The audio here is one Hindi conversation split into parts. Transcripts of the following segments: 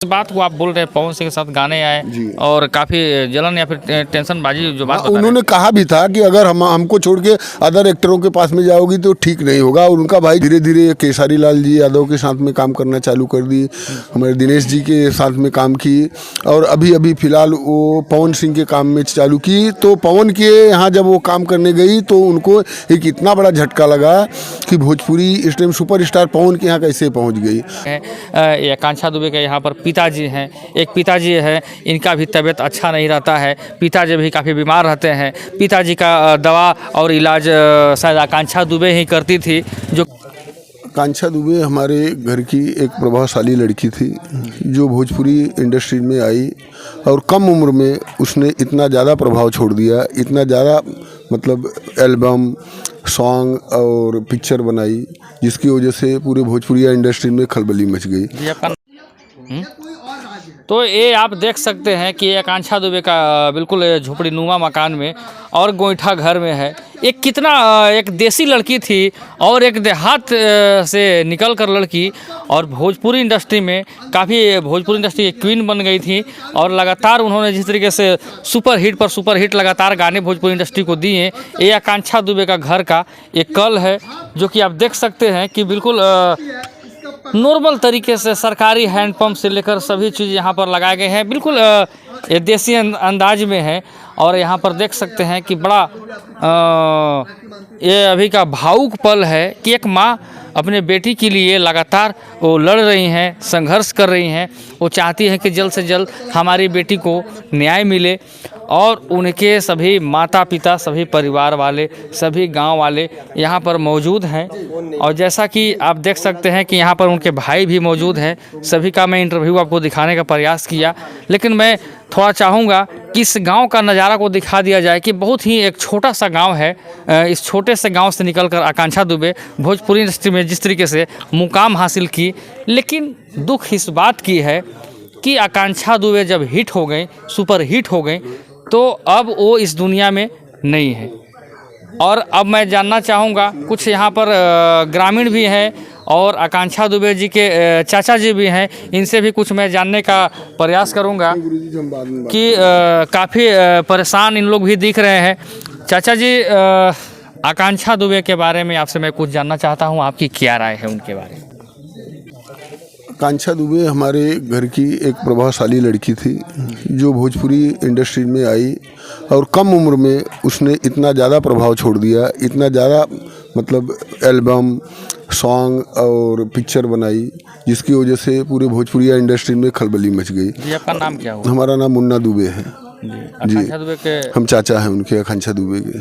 इस बात को आप बोल रहे हैं पवन सिंह के साथ गाने आए जी। और काफ़ी जलन या फिर टेंशन बाजी जो बात बता रहे हैं। उन्होंने कहा भी था कि अगर हमको छोड़ के अदर एक्टरों के पास में जाओगी तो ठीक नहीं होगा। और उनका भाई धीरे धीरे केसारी लाल जी यादव के साथ में काम करना चालू कर दी, हमारे दिनेश जी के साथ में काम की, और अभी अभी फिलहाल वो पवन सिंह के काम में चालू की। तो पवन के यहाँ जब वो काम करने गई तो उनको एक इतना बड़ा झटका लगा कि भोजपुरी इस टाइम सुपरस्टार पवन के यहाँ कैसे पहुँच गई। ये आकांक्षा दुबे के यहाँ पर पिताजी हैं, एक पिताजी है, इनका भी तबीयत अच्छा नहीं रहता है, पिताजी भी काफ़ी बीमार रहते हैं। पिताजी का दवा और इलाज शायद आकांक्षा दुबे ही करती थी। जो आकांक्षा दुबे हमारे घर की एक प्रभावशाली लड़की थी जो भोजपुरी इंडस्ट्री में आई और कम उम्र में उसने इतना ज़्यादा प्रभाव छोड़ दिया, इतना ज़्यादा मतलब एल्बम, सॉन्ग और पिक्चर बनाई जिसकी वजह से पूरे भोजपुरिया इंडस्ट्री में खलबली मच गई। तो ये आप देख सकते हैं कि आकांक्षा दुबे का बिल्कुल झोपड़ी नुमा मकान में और गोईठा घर में है। एक कितना एक देसी लड़की थी और एक देहात से निकल कर लड़की और भोजपुरी इंडस्ट्री में काफ़ी भोजपुरी इंडस्ट्री की क्वीन बन गई थी। और लगातार उन्होंने जिस तरीके से सुपर हिट पर सुपर हिट लगातार गाने भोजपुरी इंडस्ट्री को दिए, ये आकांक्षा दुबे का घर का एक कल है जो कि आप देख सकते हैं कि बिल्कुल नॉर्मल तरीके से सरकारी हैंडपम्प से लेकर सभी चीज़ यहाँ पर लगाए गए हैं। बिल्कुल ये देसी अंदाज में है। और यहाँ पर देख सकते हैं कि बड़ा ये अभी का भावुक पल है कि एक माँ अपने बेटी के लिए लगातार वो लड़ रही हैं, संघर्ष कर रही हैं। वो चाहती है कि जल्द से जल्द हमारी बेटी को न्याय मिले। और उनके सभी माता पिता, सभी परिवार वाले, सभी गांव वाले यहाँ पर मौजूद हैं। और जैसा कि आप देख सकते हैं कि यहाँ पर उनके भाई भी मौजूद हैं। सभी का मैं इंटरव्यू आपको दिखाने का प्रयास किया, लेकिन मैं थोड़ा चाहूँगा कि इस गांव का नज़ारा को दिखा दिया जाए कि बहुत ही एक छोटा सा गांव है। इस छोटे से गांव से निकलकर आकांक्षा दुबे भोजपुरी इंडस्ट्री में जिस तरीके से मुकाम हासिल की, लेकिन दुख इस बात की है कि आकांक्षा दुबे जब हिट हो गई, सुपर हिट हो गई, तो अब वो इस दुनिया में नहीं है। और अब मैं जानना चाहूँगा, कुछ यहाँ पर ग्रामीण भी हैं और आकांक्षा दुबे जी के चाचा जी भी हैं, इनसे भी कुछ मैं जानने का प्रयास करूँगा कि काफ़ी परेशान इन लोग भी दिख रहे हैं। चाचा जी, आकांक्षा दुबे के बारे में आपसे मैं कुछ जानना चाहता हूँ, आपकी क्या राय है उनके बारे में? आकांक्षा दुबे हमारे घर की एक प्रभावशाली लड़की थी जो भोजपुरी इंडस्ट्री में आई और कम उम्र में उसने इतना ज़्यादा प्रभाव छोड़ दिया, इतना ज़्यादा मतलब एल्बम, सॉन्ग और पिक्चर बनाई जिसकी वजह से पूरे भोजपुरिया इंडस्ट्री में खलबली मच गई। जी, आपका नाम क्या हुआ? हमारा नाम मुन्ना दुबे है जी। आकांक्षा दुबे के हम चाचा हैं उनके, आकांक्षा दुबे के।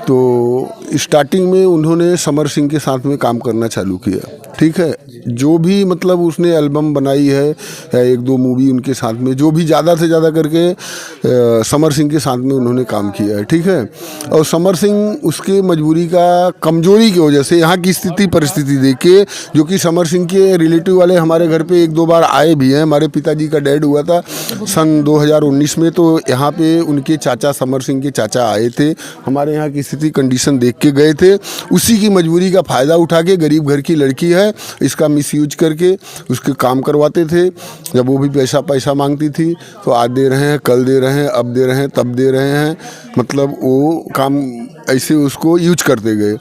तो स्टार्टिंग में उन्होंने समर सिंह के साथ में काम करना चालू किया, ठीक है। जो भी मतलब उसने एल्बम बनाई है या एक दो मूवी उनके साथ में, जो भी ज़्यादा से ज़्यादा करके समर सिंह के साथ में उन्होंने काम किया है, ठीक है। और समर सिंह उसके मजबूरी का कमजोरी की वजह से यहाँ की स्थिति परिस्थिति देख के, जो कि समर सिंह के रिलेटिव वाले हमारे घर पे एक दो बार आए भी हैं। हमारे पिताजी का डेड हुआ था सन 2019 में, तो यहाँ पे उनके चाचा, समर सिंह के चाचा आए थे, हमारे यहाँ की स्थिति कंडीशन देख के गए थे। उसी की मजबूरी का फ़ायदा उठा के गरीब घर की लड़की है, इसका मिसयूज करके उसके काम करवाते थे। जब वो भी पैसा मांगती थी तो आज दे रहे हैं, कल दे रहे हैं, अब दे रहे हैं, तब दे रहे हैं, मतलब वो काम ऐसे उसको यूज करते गए।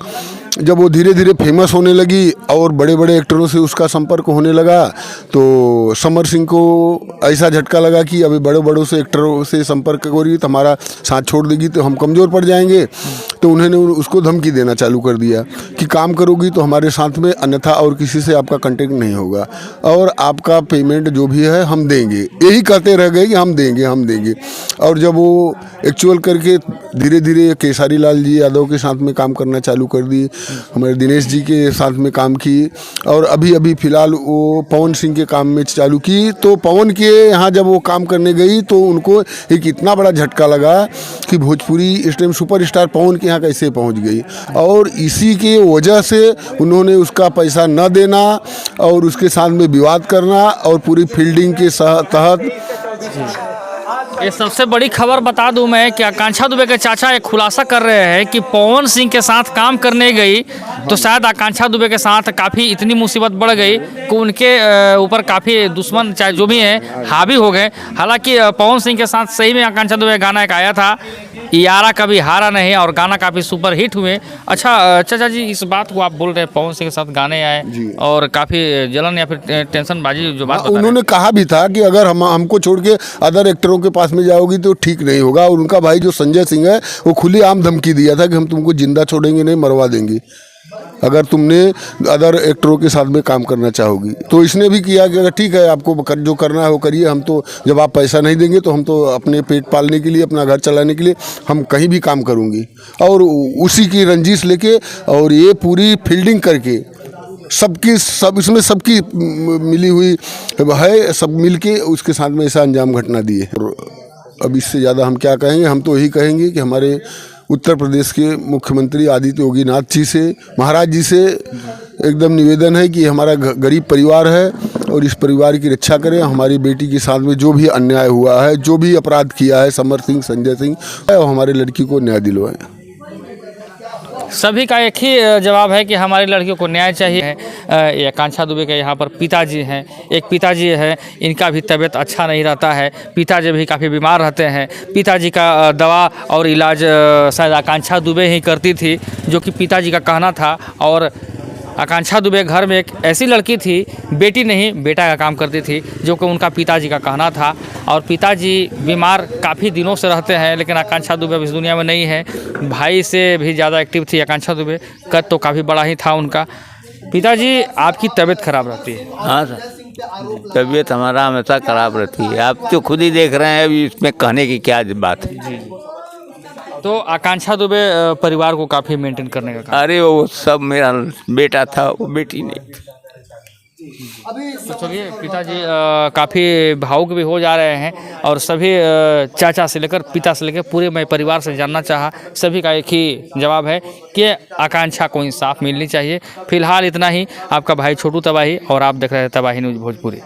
जब वो धीरे धीरे फेमस होने लगी और बड़े बड़े एक्टरों से उसका संपर्क होने लगा तो समर सिंह को ऐसा झटका लगा कि अभी बड़े बड़ों से एक्टरों से संपर्क करेगी तो हमारा साथ छोड़ देगी तो हम कमज़ोर पड़ जाएंगे। तो उन्होंने उसको धमकी देना चालू कर दिया कि काम करोगी तो हमारे साथ में, अन्यथा और किसी से आपका कांटेक्ट नहीं होगा और आपका पेमेंट जो भी है हम देंगे। यही कहते रह गए कि हम देंगे, हम देंगे। और जब वो एक्चुअल करके धीरे धीरे केसारी लाल जी यादव के साथ में काम करना चालू कर दी, हमारे दिनेश जी के साथ में काम की, और अभी अभी फ़िलहाल वो पवन सिंह के काम में चालू की। तो पवन के यहाँ जब वो काम करने गई तो उनको एक इतना बड़ा झटका लगा कि भोजपुरी इस टाइम सुपरस्टार पवन के यहाँ कैसे पहुँच गई। और इसी के वजह से उन्होंने उसका पैसा न देना और उसके साथ में विवाद करना और पूरी फील्डिंग के तहत ये सबसे बड़ी खबर बता दूं मैं कि आकांक्षा दुबे के चाचा एक खुलासा कर रहे हैं कि पवन सिंह के साथ काम करने गई तो शायद आकांक्षा दुबे के साथ काफ़ी इतनी मुसीबत बढ़ गई कि उनके ऊपर काफ़ी दुश्मन चाहे जो भी हैं हावी हो गए। हालांकि पवन सिंह के साथ सही में आकांक्षा दुबे गाना एक आया था, यारा कभी हारा नहीं, और गाना काफ़ी सुपर हिट हुए। अच्छा चाचा जी, इस बात को आप बोल रहे हैं पवन सिंह के साथ गाने आए और काफ़ी जलन या फिर टेंशन बाजी जो बात उन्होंने कहा भी था कि अगर हमको छोड़ के अदर एक्टरों के पास में जाओगी तो ठीक नहीं होगा। और उनका भाई जो संजय सिंह है वो खुली आम धमकी दिया था कि हम तुमको जिंदा छोड़ेंगे नहीं, मरवा देंगे अगर तुमने अदर एक्टरों के साथ में काम करना चाहोगी। तो इसने भी किया कि अगर ठीक है आपको जो करना है वो करिए, हम तो जब आप पैसा नहीं देंगे तो हम तो अपने पेट पालने के लिए, अपना घर चलाने के लिए हम कहीं भी काम करूँगी। और उसी की रंजिश लेके और ये पूरी फील्डिंग करके सब इसमें सबकी मिली हुई है, सब मिलके उसके साथ में ऐसा अंजाम घटना दी है। और अब इससे ज़्यादा हम क्या कहेंगे, हम तो यही कहेंगे कि हमारे उत्तर प्रदेश के मुख्यमंत्री आदित्य योगीनाथ जी से, महाराज जी से एकदम निवेदन है कि हमारा गरीब परिवार है और इस परिवार की रक्षा करें। हमारी बेटी के साथ में जो भी अन्याय हुआ है, जो भी अपराध किया है समर सिंह, संजय सिंह, और हमारे लड़की को न्याय दिलवाएं। सभी का एक ही जवाब है कि हमारी लड़कियों को न्याय चाहिए। ये आकांक्षा दुबे के यहाँ पर पिताजी हैं, एक पिताजी है, इनका भी तबीयत अच्छा नहीं रहता है, पिताजी भी काफ़ी बीमार रहते हैं। पिताजी का दवा और इलाज शायद आकांक्षा दुबे ही करती थी, जो कि पिताजी का कहना था। और आकांक्षा दुबे घर में एक ऐसी लड़की थी, बेटी नहीं बेटा का काम करती थी, जो कि उनका पिताजी का कहना था। और पिताजी बीमार काफ़ी दिनों से रहते हैं, लेकिन आकांक्षा दुबे अब इस दुनिया में नहीं है। भाई से भी ज़्यादा एक्टिव थी आकांक्षा दुबे, कद तो काफ़ी बड़ा ही था उनका। पिताजी आपकी तबीयत खराब रहती है? हाँ सर, तबीयत हमारा हमेशा खराब रहती है। आप तो खुद ही देख रहे हैं, अभी इसमें कहने की क्या बात है। तो आकांक्षा दुबे परिवार को काफ़ी मेंटेन करने का काम। अरे वो सब मेरा बेटा था, वो बेटी नहीं थी। तो चलिए, पिताजी काफ़ी भावुक भी हो जा रहे हैं और सभी चाचा से लेकर पिता से लेकर पूरे मैं परिवार से जानना चाहा, सभी का एक ही जवाब है कि आकांक्षा को इंसाफ मिलनी चाहिए। फिलहाल इतना ही। आपका भाई छोटू तबाही और आप देख रहे हैं तबाही न्यूज़ भोजपुरी।